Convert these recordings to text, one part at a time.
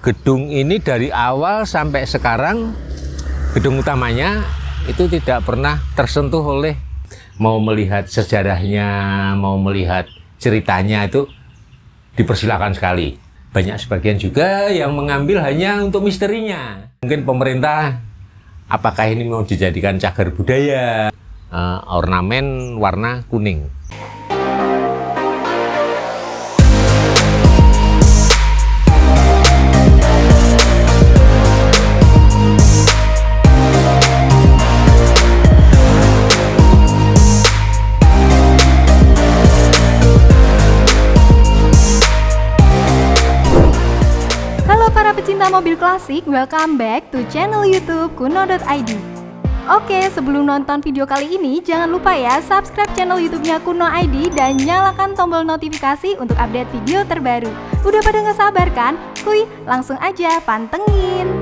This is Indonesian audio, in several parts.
Gedung ini dari awal sampai sekarang, gedung utamanya itu tidak pernah tersentuh oleh, mau melihat sejarahnya, mau melihat ceritanya, itu dipersilakan sekali. Banyak sebagian juga yang mengambil hanya untuk misterinya. Mungkin pemerintah, apakah ini mau dijadikan cagar budaya, ornamen warna kuning. Pecinta mobil klasik, welcome back to channel YouTube Kuno.id. Oke, sebelum nonton video kali ini, jangan lupa ya subscribe channel YouTube-nya Kuno.id dan nyalakan tombol notifikasi untuk update video terbaru. Udah pada nggak sabar kan? Kuy, langsung aja pantengin.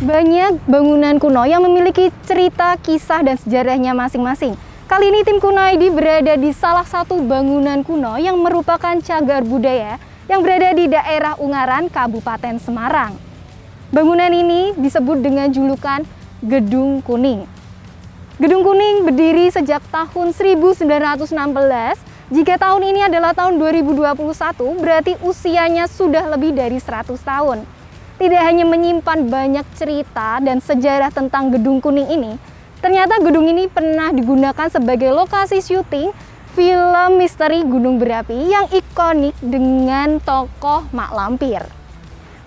Banyak bangunan kuno yang memiliki cerita, kisah, dan sejarahnya masing-masing. Kali ini tim Kuno.id berada di salah satu bangunan kuno yang merupakan cagar budaya yang berada di daerah Ungaran, Kabupaten Semarang. Bangunan ini disebut dengan julukan Gedung Kuning. Gedung Kuning berdiri sejak tahun 1916. Jika tahun ini adalah tahun 2021, berarti usianya sudah lebih dari 100 tahun. Tidak hanya menyimpan banyak cerita dan sejarah tentang Gedung Kuning ini, ternyata gedung ini pernah digunakan sebagai lokasi syuting film misteri Gunung Berapi yang ikonik dengan tokoh Mak Lampir.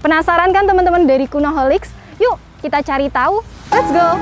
Penasaran kan teman-teman dari Kunoholics? Yuk kita cari tahu, let's go!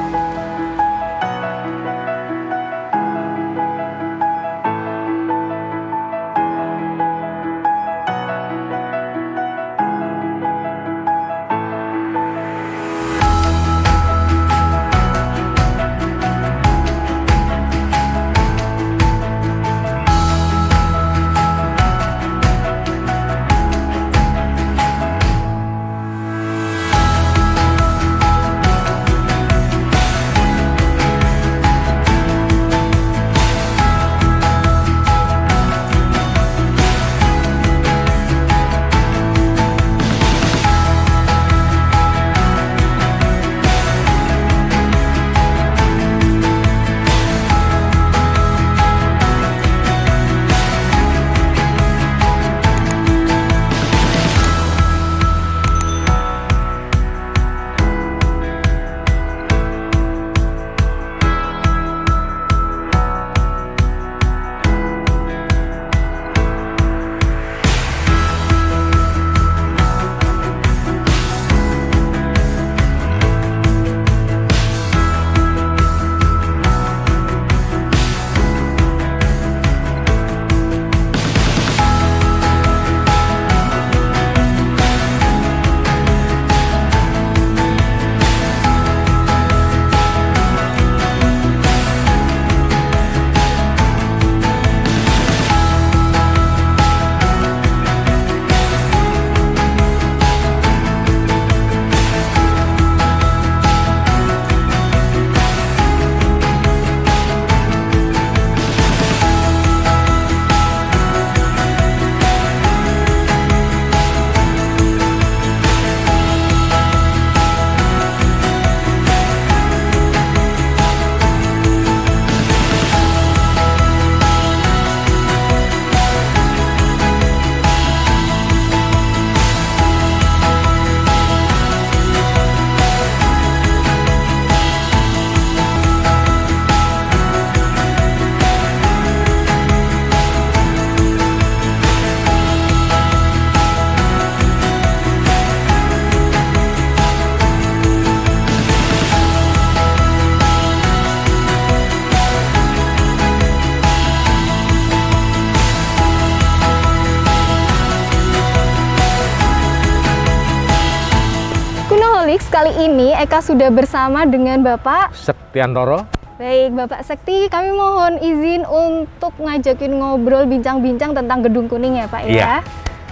kali ini Eka sudah bersama dengan Bapak Sektiantoro. Baik, Bapak Sekti, kami mohon izin untuk ngajakin ngobrol bincang-bincang tentang Gedung Kuning ya Pak ya. Iya.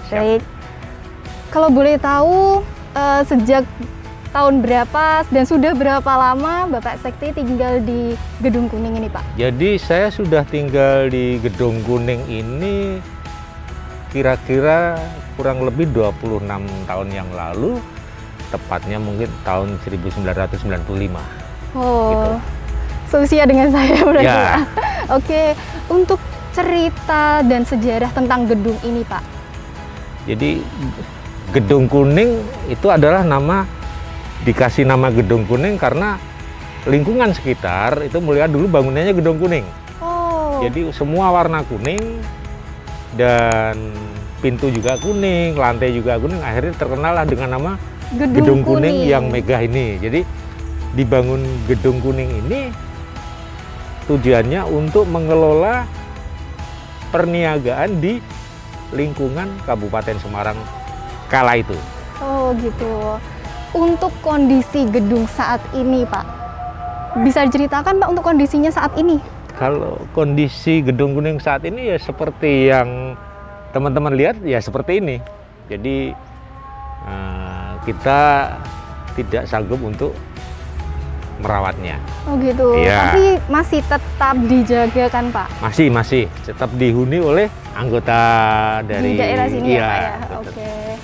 Baik. Kalau boleh tahu sejak tahun berapa dan sudah berapa lama Bapak Sekti tinggal di Gedung Kuning ini Pak? Jadi saya sudah tinggal di Gedung Kuning ini kira-kira kurang lebih 26 tahun yang lalu, tepatnya mungkin tahun 1995. Oh, Gitu. seusia dengan saya berarti Ya. Pak. Oke, untuk cerita dan sejarah tentang gedung ini Pak. Jadi Gedung Kuning itu adalah dikasih nama Gedung Kuning karena lingkungan sekitar itu melihat dulu bangunannya Gedung Kuning. Oh, Jadi semua warna kuning dan pintu juga kuning, lantai juga kuning. Akhirnya terkenal lah dengan nama Gedung Kuning yang megah ini. Jadi dibangun Gedung Kuning ini tujuannya untuk mengelola perniagaan di lingkungan Kabupaten Semarang kala itu. Oh gitu. Untuk kondisi gedung saat ini Pak, bisa diceritakan Pak untuk kondisinya saat ini? Kalau kondisi Gedung Kuning saat ini ya seperti yang teman-teman lihat ya seperti ini. Jadi kita tidak sanggup untuk merawatnya. Oh gitu. Iya. Tapi masih tetap dijaga kan Pak? Masih tetap dihuni oleh anggota dari Di daerah sini ya Pak ya? betul. Oke.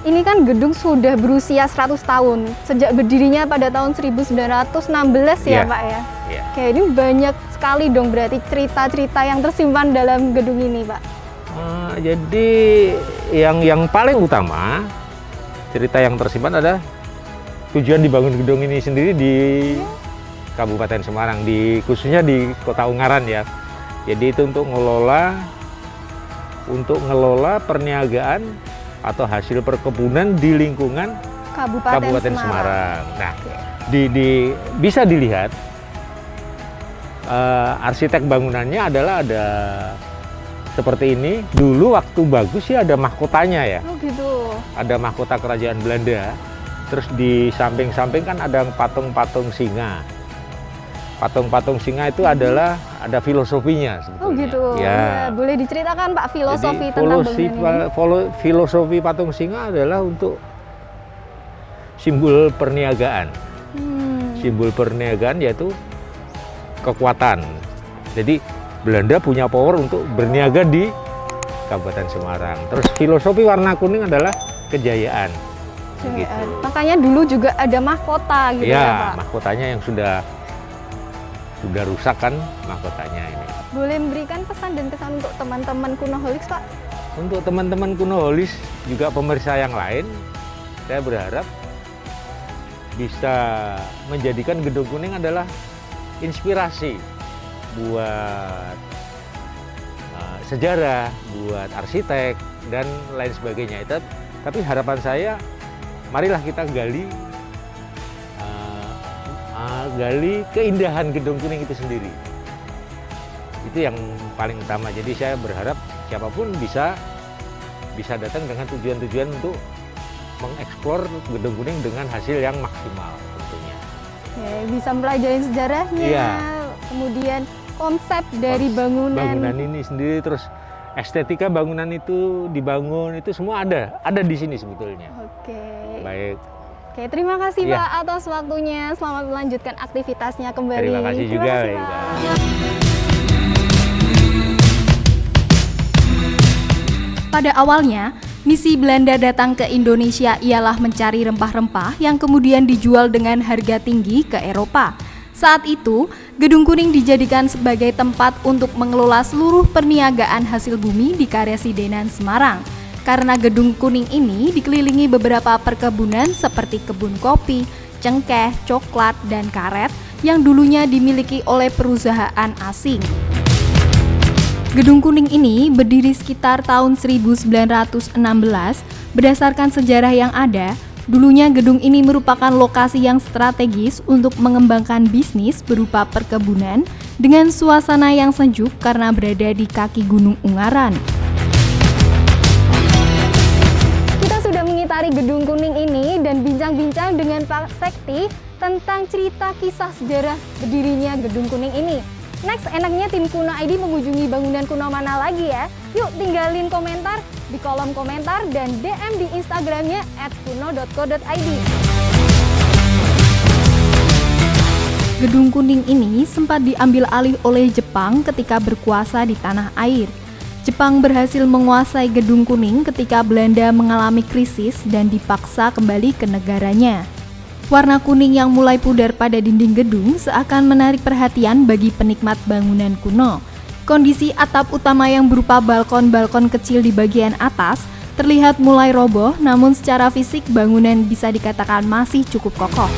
Ini kan gedung sudah berusia 100 tahun. Sejak berdirinya pada tahun 1916 ya Iya. Pak ya? Iya. Oke, ini banyak sekali dong berarti cerita-cerita yang tersimpan dalam gedung ini Pak. Jadi yang paling utama cerita yang tersimpan adalah tujuan dibangun gedung ini sendiri di Kabupaten Semarang, khususnya di Kota Ungaran ya. Jadi itu untuk ngelola perniagaan atau hasil perkebunan di lingkungan Kabupaten Semarang. Nah, bisa dilihat arsitek bangunannya adalah ada seperti ini. Dulu waktu bagus sih ada mahkotanya ya. Oh gitu. Ada mahkota kerajaan Belanda. Terus di samping-samping kan ada patung-patung singa. Patung-patung singa itu adalah ada filosofinya sebetulnya. Oh gitu. Ya. Boleh diceritakan Pak filosofi Jadi, tentang bangunan ini? filosofi patung singa adalah untuk simbol perniagaan. Simbol perniagaan yaitu kekuatan. Jadi Belanda punya power untuk berniaga di Kabupaten Semarang. Terus filosofi warna kuning adalah kejayaan. Gitu. Makanya dulu juga ada mahkota gitu ya Pak? Ya, mahkotanya yang sudah rusak kan mahkotanya ini. Boleh memberikan pesan dan kesan untuk teman-teman Kunoholics Pak? Untuk teman-teman Kunoholics juga pemirsa yang lain, saya berharap bisa menjadikan Gedung Kuning adalah inspirasi buat sejarah, buat arsitek dan lain sebagainya. Tapi harapan saya, marilah kita gali keindahan Gedung Kuning itu sendiri. Itu yang paling utama. Jadi saya berharap siapapun bisa datang dengan tujuan-tujuan untuk mengeksplor Gedung Kuning dengan hasil yang maksimal tentunya. Oke, bisa mempelajari sejarahnya, Iya. kemudian konsep dari bangunan ini sendiri, terus estetika bangunan itu dibangun itu semua ada di sini sebetulnya. Oke. Baik. Oke, terima kasih Iya. Pak atas waktunya. Selamat melanjutkan aktivitasnya kembali. Terima kasih juga. kasih, Ika. Pak. Pada awalnya, misi Belanda datang ke Indonesia ialah mencari rempah-rempah yang kemudian dijual dengan harga tinggi ke Eropa. Saat itu, Gedung Kuning dijadikan sebagai tempat untuk mengelola seluruh perniagaan hasil bumi di Karesidenan Semarang. Karena Gedung Kuning ini dikelilingi beberapa perkebunan seperti kebun kopi, cengkeh, coklat, dan karet yang dulunya dimiliki oleh perusahaan asing. Gedung Kuning ini berdiri sekitar tahun 1916. Berdasarkan sejarah yang ada, dulunya gedung ini merupakan lokasi yang strategis untuk mengembangkan bisnis berupa perkebunan dengan suasana yang sejuk karena berada di kaki Gunung Ungaran. Kita sudah mengitari Gedung Kuning ini dan bincang-bincang dengan Pak Sekti tentang cerita kisah sejarah berdirinya Gedung Kuning ini. Next, enaknya tim Kuno ID mengunjungi bangunan kuno mana lagi ya? Yuk tinggalin komentar di kolom komentar dan DM di Instagramnya @kuno.co.id. Gedung Kuning ini sempat diambil alih oleh Jepang ketika berkuasa di tanah air. Jepang berhasil menguasai Gedung Kuning ketika Belanda mengalami krisis dan dipaksa kembali ke negaranya. Warna kuning yang mulai pudar pada dinding gedung seakan menarik perhatian bagi penikmat bangunan kuno. Kondisi atap utama yang berupa balkon-balkon kecil di bagian atas terlihat mulai roboh, namun secara fisik bangunan bisa dikatakan masih cukup kokoh.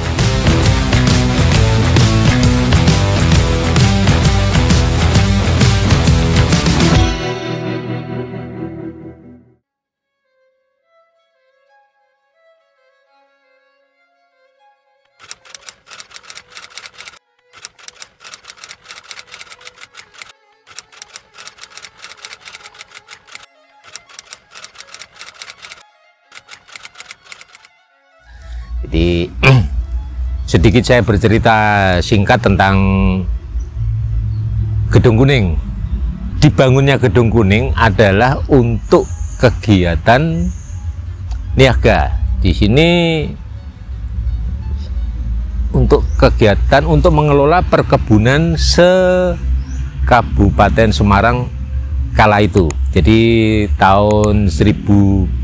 Jadi sedikit saya bercerita singkat tentang Gedung Kuning. Dibangunnya Gedung Kuning adalah untuk kegiatan niaga. Di sini untuk kegiatan untuk mengelola perkebunan se-Kabupaten Semarang kala itu. Jadi tahun 1916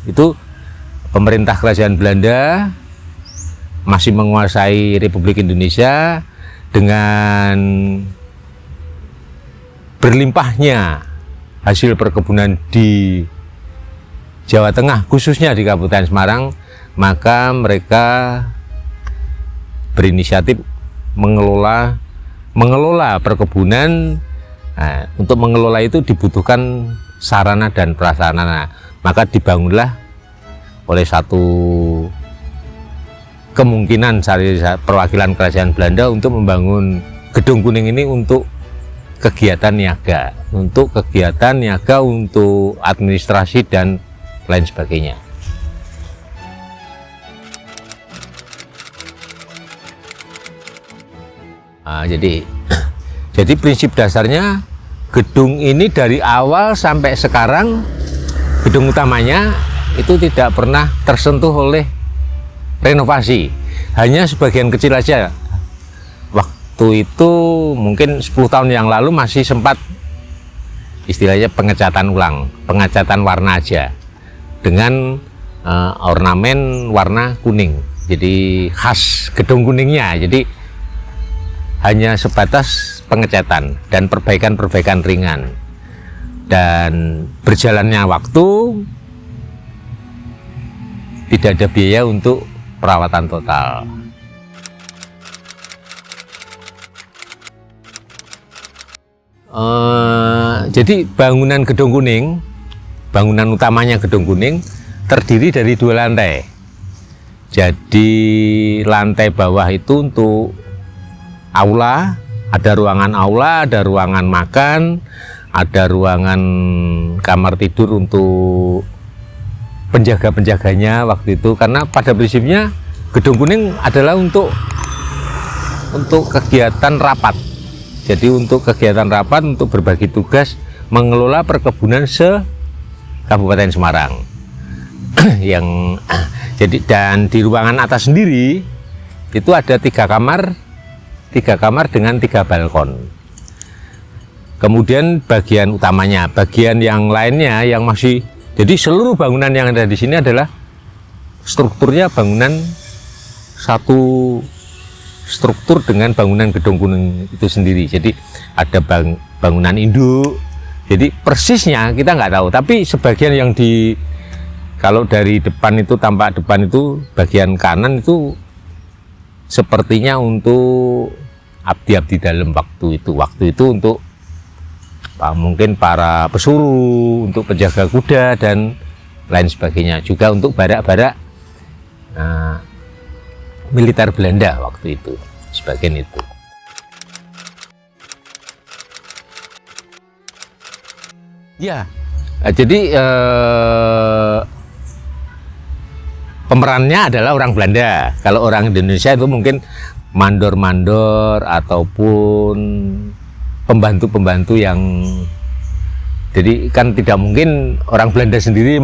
itu pemerintah kerajaan Belanda masih menguasai Republik Indonesia. Dengan berlimpahnya hasil perkebunan di Jawa Tengah, khususnya di Kabupaten Semarang, maka mereka berinisiatif mengelola perkebunan. Nah, untuk mengelola itu dibutuhkan sarana dan prasarana, maka dibangunlah oleh satu kemungkinan perwakilan kerajaan Belanda untuk membangun Gedung Kuning ini untuk kegiatan niaga, untuk administrasi dan lain sebagainya. Nah, jadi prinsip dasarnya gedung ini dari awal sampai sekarang, gedung utamanya itu tidak pernah tersentuh oleh renovasi, hanya sebagian kecil aja. Waktu itu mungkin 10 tahun yang lalu masih sempat istilahnya pengecatan ulang, pengecatan warna aja dengan ornamen warna kuning, jadi khas Gedung Kuningnya. Jadi hanya sebatas pengecatan dan perbaikan-perbaikan ringan. Dan berjalannya waktu, tidak ada biaya untuk perawatan total. Jadi bangunan Gedung Kuning, bangunan utamanya Gedung Kuning terdiri dari 2 lantai. Jadi lantai bawah itu untuk aula, ada ruangan aula, ada ruangan makan, ada ruangan kamar tidur untuk penjaga-penjaganya waktu itu. Karena pada prinsipnya Gedung Kuning adalah untuk kegiatan rapat. Jadi untuk kegiatan rapat, untuk berbagi tugas mengelola perkebunan se-Kabupaten Semarang. Dan di ruangan atas sendiri itu ada 3 kamar dengan 3 balkon. Kemudian bagian utamanya, bagian yang lainnya yang masih, jadi seluruh bangunan yang ada di sini adalah strukturnya bangunan satu struktur dengan bangunan Gedung Kuning itu sendiri. Jadi ada bangunan induk. Jadi persisnya kita nggak tahu, tapi sebagian yang kalau dari depan itu, tampak depan itu bagian kanan itu sepertinya untuk abdi-abdi dalam waktu itu untuk mungkin para pesuruh, untuk penjaga kuda dan lain sebagainya, juga untuk barak-barak militer Belanda waktu itu, sebagian itu. Ya, Jadi pemerannya adalah orang Belanda. Kalau orang Indonesia itu mungkin mandor-mandor ataupun pembantu-pembantu yang, jadi kan tidak mungkin orang Belanda sendiri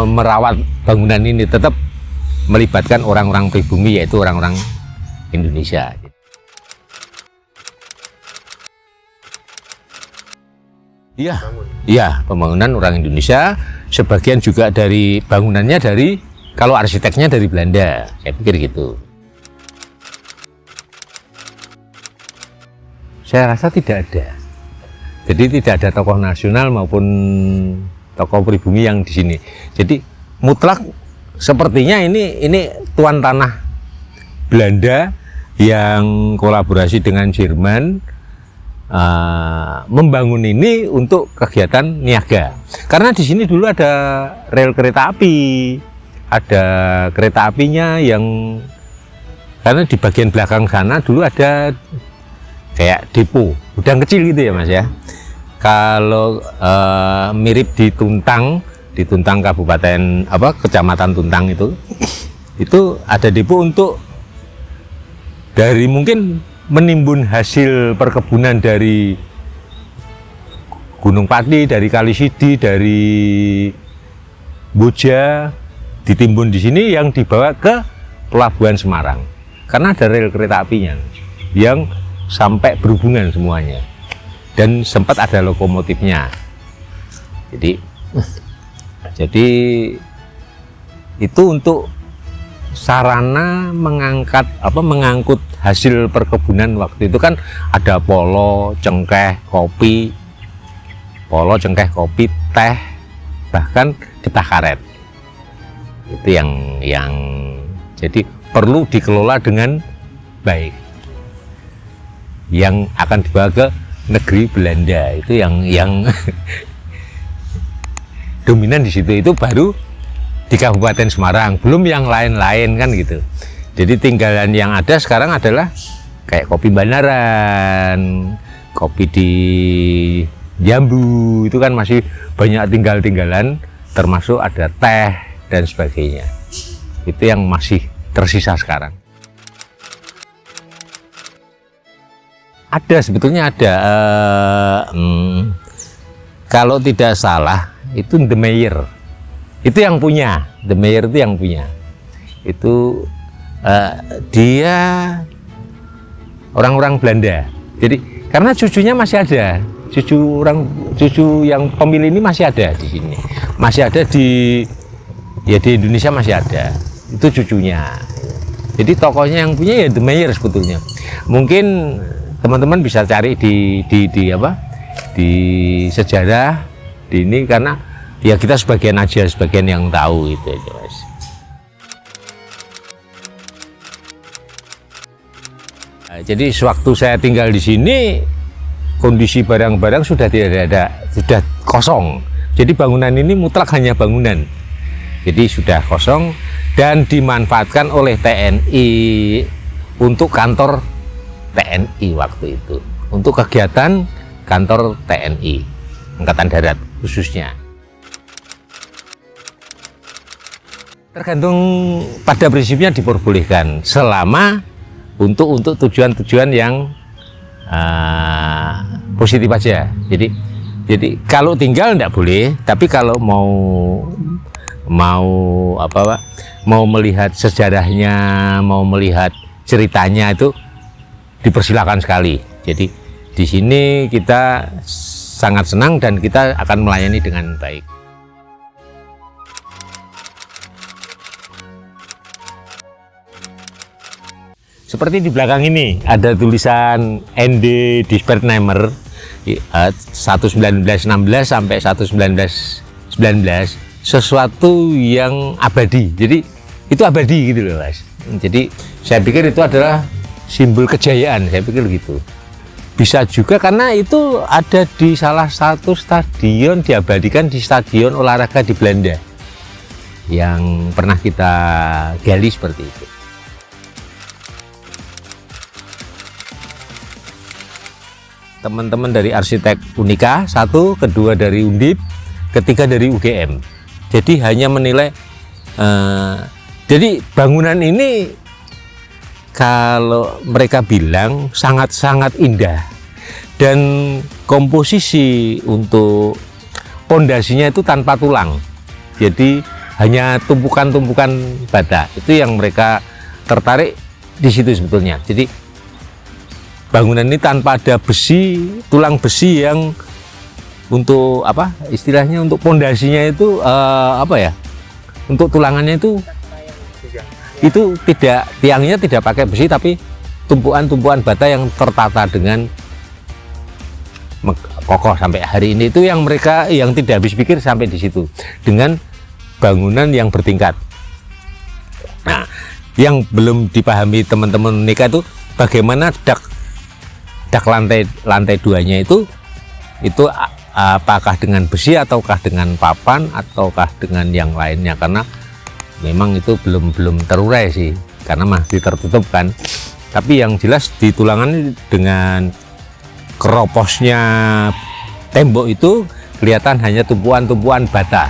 merawat bangunan ini, tetap melibatkan orang-orang pribumi, yaitu orang-orang Indonesia. Iya, pembangunan orang Indonesia, sebagian juga dari bangunannya dari, kalau arsiteknya dari Belanda, saya pikir gitu. Saya rasa tidak ada. Jadi tidak ada tokoh nasional maupun tokoh pribumi yang di sini. Jadi mutlak sepertinya ini tuan tanah Belanda yang kolaborasi dengan Jerman, membangun ini untuk kegiatan niaga. Karena di sini dulu ada rel kereta api, ada kereta apinya yang, karena di bagian belakang sana dulu ada kayak depo gudang kecil gitu ya Mas ya. Kalau mirip di Tuntang kabupaten kecamatan Tuntang itu ada depo untuk dari mungkin menimbun hasil perkebunan dari Gunung Pati, dari Kali Sidi, dari Boja, ditimbun di sini yang dibawa ke Pelabuhan Semarang. Karena ada rel kereta apinya yang sampai berhubungan semuanya. Dan sempat ada lokomotifnya. Jadi itu untuk sarana mengangkut hasil perkebunan waktu itu, kan ada polo, cengkeh, kopi, teh, bahkan getah karet. Itu yang jadi perlu dikelola dengan baik. Yang akan dibawa ke negeri Belanda, itu yang dominan di situ, itu baru di Kabupaten Semarang, belum yang lain-lain kan gitu. Jadi tinggalan yang ada sekarang adalah kayak kopi Banaran, kopi di Jambu, itu kan masih banyak tinggal-tinggalan, termasuk ada teh dan sebagainya. Itu yang masih tersisa sekarang. Ada, sebetulnya ada. Kalau tidak salah itu The Mayor. Itu yang punya, The Mayor itu yang punya. Itu dia orang-orang Belanda. Jadi karena cucunya masih ada, cucu yang pemilih ini masih ada di sini, masih ada di Indonesia masih ada. Itu cucunya. Jadi tokohnya yang punya ya The Mayor sebetulnya. Mungkin teman-teman bisa cari di sejarah di ini, karena ya kita sebagian yang tahu itu aja Mas. Jadi sewaktu saya tinggal di sini, kondisi barang-barang sudah tidak ada, sudah kosong. Jadi bangunan ini mutlak hanya bangunan. Jadi sudah kosong dan dimanfaatkan oleh TNI untuk kantor TNI waktu itu, untuk kegiatan kantor TNI Angkatan Darat khususnya. Tergantung, pada prinsipnya diperbolehkan selama untuk tujuan-tujuan yang positif aja. Jadi kalau tinggal tidak boleh, tapi kalau mau melihat sejarahnya, mau melihat ceritanya, itu dipersilakan sekali. Jadi di sini kita sangat senang dan kita akan melayani dengan baik. Seperti di belakang ini ada tulisan ND Dispertnehmer 1916 sampai 1919, sesuatu yang abadi. Jadi itu abadi gitu loh Mas. Jadi saya pikir itu adalah simbol kejayaan, saya pikir gitu. Bisa juga karena itu ada di salah satu stadion, diabadikan di stadion olahraga di Belanda yang pernah kita gali seperti itu. Teman-teman dari arsitek Unika, satu, kedua dari Undip, ketiga dari UGM. Jadi hanya menilai, jadi bangunan ini kalau mereka bilang sangat-sangat indah, dan komposisi untuk pondasinya itu tanpa tulang, jadi hanya tumpukan-tumpukan bata. Itu yang mereka tertarik di situ sebetulnya. Jadi bangunan ini tanpa ada besi, tulang besi yang untuk apa istilahnya, untuk pondasinya itu apa ya, untuk tulangannya itu tidak, tiangnya tidak pakai besi, tapi tumpuan-tumpuan bata yang tertata dengan kokoh sampai hari ini. Itu yang mereka yang tidak habis pikir sampai di situ, dengan bangunan yang bertingkat. Nah, yang belum dipahami teman-teman nikah itu bagaimana dak lantai duanya itu apakah dengan besi ataukah dengan papan ataukah dengan yang lainnya, karena memang itu belum terurai sih, karena masih tertutup kan. Tapi yang jelas di tulangan dengan keroposnya tembok itu kelihatan hanya tumpuan-tumpuan bata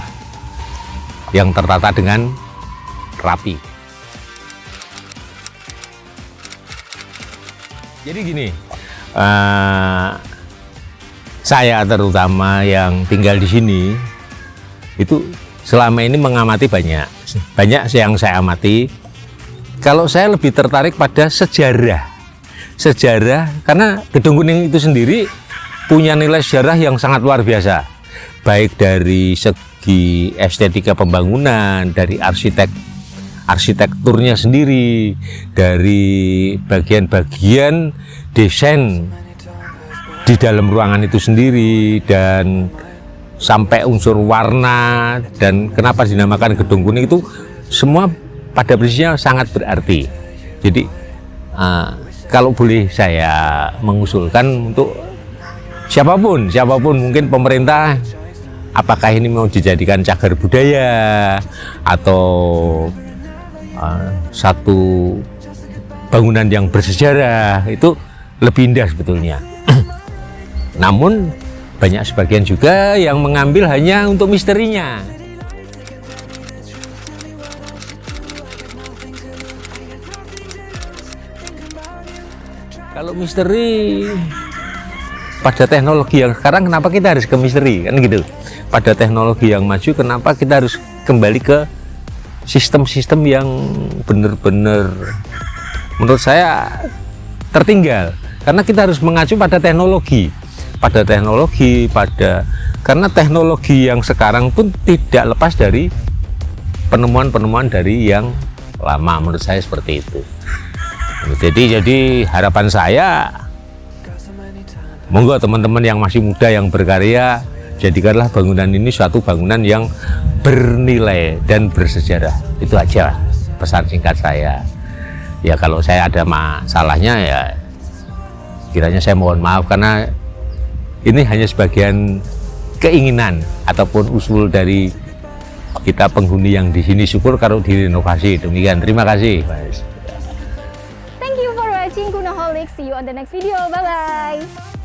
yang tertata dengan rapi. Jadi gini, saya terutama yang tinggal di sini itu selama ini mengamati banyak yang saya amati. Kalau saya lebih tertarik pada sejarah, karena Gedung Kuning itu sendiri punya nilai sejarah yang sangat luar biasa, baik dari segi estetika pembangunan, dari arsitekturnya sendiri, dari bagian-bagian desain di dalam ruangan itu sendiri, dan sampai unsur warna, dan kenapa dinamakan Gedung Kuning itu semua pada prinsipnya sangat berarti. Jadi kalau boleh saya mengusulkan untuk siapapun mungkin pemerintah, apakah ini mau dijadikan cagar budaya atau satu bangunan yang bersejarah, itu lebih indah sebetulnya. Namun banyak sebagian juga yang mengambil hanya untuk misterinya. Kalau misteri pada teknologi yang sekarang, kenapa kita harus ke misteri, kan gitu. Pada teknologi yang maju, kenapa kita harus kembali ke sistem-sistem yang benar-benar menurut saya tertinggal, karena kita harus mengacu pada teknologi, karena teknologi yang sekarang pun tidak lepas dari penemuan-penemuan dari yang lama, menurut saya seperti itu. Jadi harapan saya, monggo teman-teman yang masih muda yang berkarya, jadikanlah bangunan ini suatu bangunan yang bernilai dan bersejarah. Itu aja pesan singkat saya. Ya kalau saya ada masalahnya, ya kiranya saya mohon maaf, karena ini hanya sebagian keinginan ataupun usul dari kita penghuni yang di sini. Syukur kalau direnovasi. Demikian, terima kasih. Thank you for watching Kunoholic. See you on the next video. Bye bye.